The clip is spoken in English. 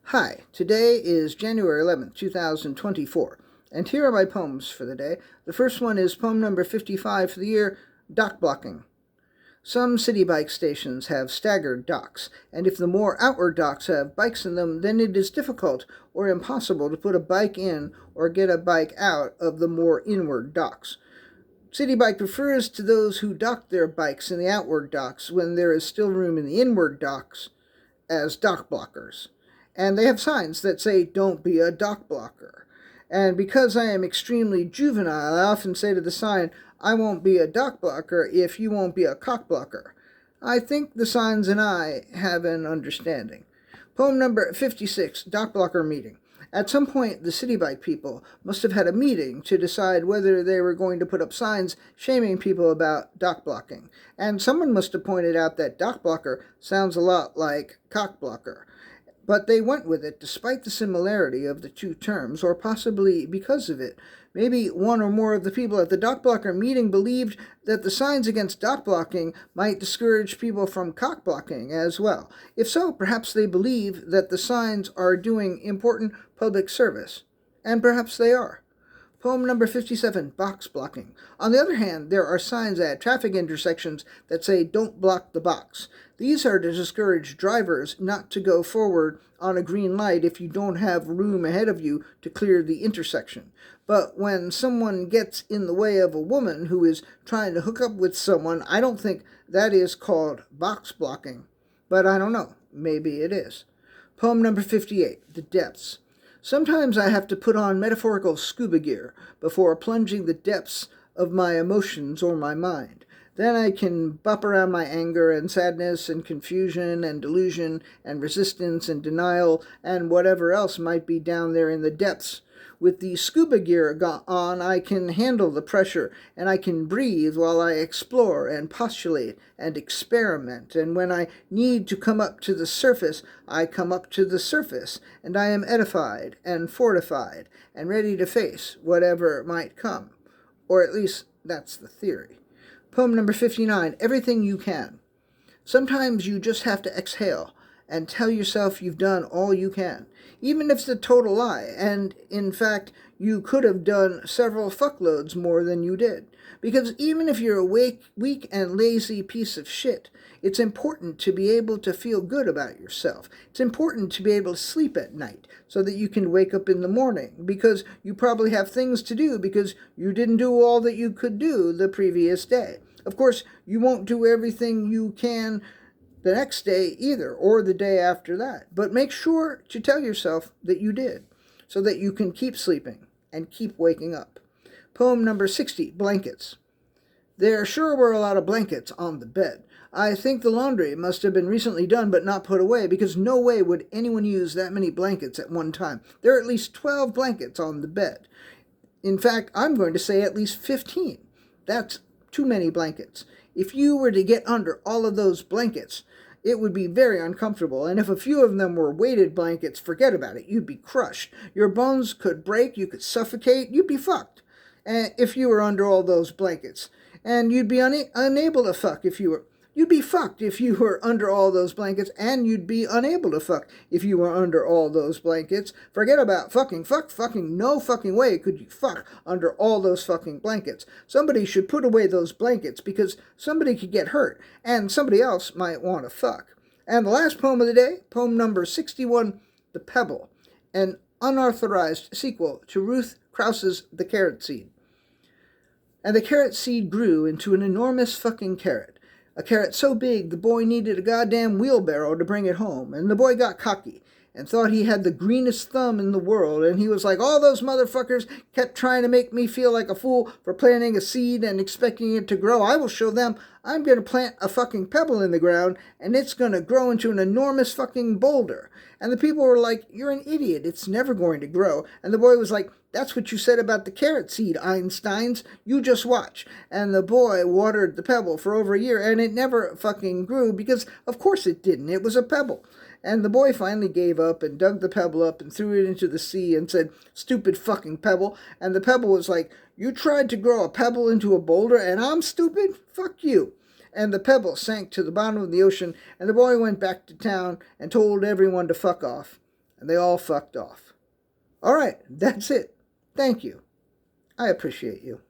Hi, today is January 11th, 2024, and here are my poems for the day. The first one is poem number 55 for the year, Dock Blocking. Some Citibike stations have staggered docks, and if the more outward docks have bikes in them, then it is difficult or impossible to put a bike in or get a bike out of the more inward docks. Citibike refers to those who dock their bikes in the outward docks when there is still room in the inward docks as dock blockers. And they have signs that say, "Don't be a dock blocker." And because I am extremely juvenile, I often say to the sign, "I won't be a dock blocker if you won't be a cock blocker." I think the signs and I have an understanding. Poem number 56, Dock Blocker Meeting. At some point, the Citibike people must have had a meeting to decide whether they were going to put up signs shaming people about dock blocking. And someone must have pointed out that dock blocker sounds a lot like cock blocker. But they went with it despite the similarity of the two terms, or possibly because of it. Maybe one or more of the people at the dock blocker meeting believed that the signs against dock blocking might discourage people from cock blocking as well. If so, perhaps they believe that the signs are doing important public service. And perhaps they are. Poem number 57, Box Blocking. On the other hand, there are signs at traffic intersections that say, "Don't block the box." These are to discourage drivers not to go forward on a green light if you don't have room ahead of you to clear the intersection. But when someone gets in the way of a woman who is trying to hook up with someone, I don't think that is called box blocking. But I don't know. Maybe it is. Poem number 58, The Depths. Sometimes I have to put on metaphorical scuba gear before plunging the depths of my emotions or my mind. Then I can bop around my anger and sadness and confusion and delusion and resistance and denial and whatever else might be down there in the depths. With the scuba gear on, I can handle the pressure, and I can breathe while I explore and postulate and experiment. And when I need to come up to the surface, I come up to the surface, and I am edified and fortified and ready to face whatever might come. Or at least that's the theory. Poem number 59, Everything You Can. Sometimes you just have to exhale and tell yourself you've done all you can, even if it's a total lie, and in fact, you could have done several fuckloads more than you did. Because even if you're a weak and lazy piece of shit, it's important to be able to feel good about yourself. It's important to be able to sleep at night so that you can wake up in the morning, because you probably have things to do because you didn't do all that you could do the previous day. Of course, you won't do everything you can the next day either, or the day after that. But make sure to tell yourself that you did, so that you can keep sleeping and keep waking up. Poem number 60, Blankets. There sure were a lot of blankets on the bed. I think the laundry must have been recently done but not put away, because no way would anyone use that many blankets at one time. There are at least 12 blankets on the bed. In fact, I'm going to say at least 15. That's too many blankets. If you were to get under all of those blankets, it would be very uncomfortable, and if a few of them were weighted blankets, forget about it. You'd be crushed. Your bones could break, you could suffocate, you'd be fucked if you were under all those blankets. And you'd be unable to fuck if you were... You'd be fucked if you were under all those blankets, and you'd be unable to fuck if you were under all those blankets. Forget about fucking. No fucking way could you fuck under all those fucking blankets. Somebody should put away those blankets, because somebody could get hurt, and somebody else might want to fuck. And the last poem of the day, poem number 61, The Pebble, an unauthorized sequel to Ruth Krause's The Carrot Seed. And the carrot seed grew into an enormous fucking carrot. A carrot so big the boy needed a goddamn wheelbarrow to bring it home, and the boy got cocky and thought he had the greenest thumb in the world, and he was like, "All those motherfuckers kept trying to make me feel like a fool for planting a seed and expecting it to grow. I will show them. I'm going to plant a fucking pebble in the ground, and it's going to grow into an enormous fucking boulder." And the people were like, "You're an idiot. It's never going to grow." And the boy was like, "That's what you said about the carrot seed, Einsteins. You just watch." And the boy watered the pebble for over a year, and it never fucking grew, because of course it didn't. It was a pebble. And the boy finally gave up and dug the pebble up and threw it into the sea and said, "Stupid fucking pebble." And the pebble was like, "You tried to grow a pebble into a boulder, and I'm stupid? Fuck you." And the pebble sank to the bottom of the ocean, and the boy went back to town and told everyone to fuck off. and they all fucked off. All right, that's it. Thank you. I appreciate you.